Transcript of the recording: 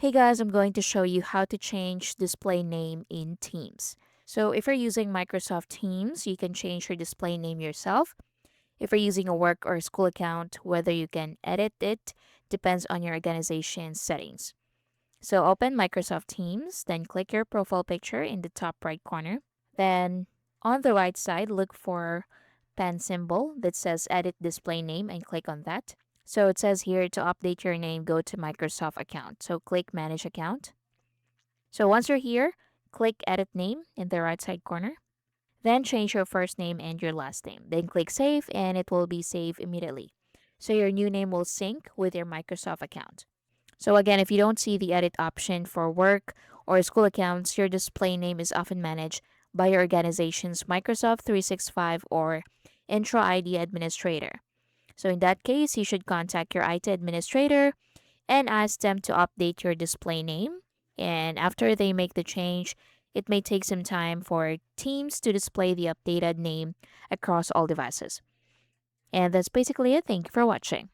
Hey guys, I'm going to show you how to change display name in Teams. So if you're using Microsoft Teams, you can change your display name yourself. If you're using a work or school account, whether you can edit it depends on your organization's settings. So open Microsoft Teams, then click your profile picture in the top right corner. Then on the right side, look for pen symbol that says edit display name and click on that. So it says here to update your name, go to Microsoft account. So click manage account. So once you're here, click edit name in the right side corner. Then change your first name and your last name. Then click save and it will be saved immediately. So your new name will sync with your Microsoft account. So again, if you don't see the edit option for work or school accounts, your display name is often managed by your organization's Microsoft 365 or Intra ID administrator. So in that case, you should contact your IT administrator and ask them to update your display name. And after they make the change, it may take some time for Teams to display the updated name across all devices. And that's basically it. Thank you for watching.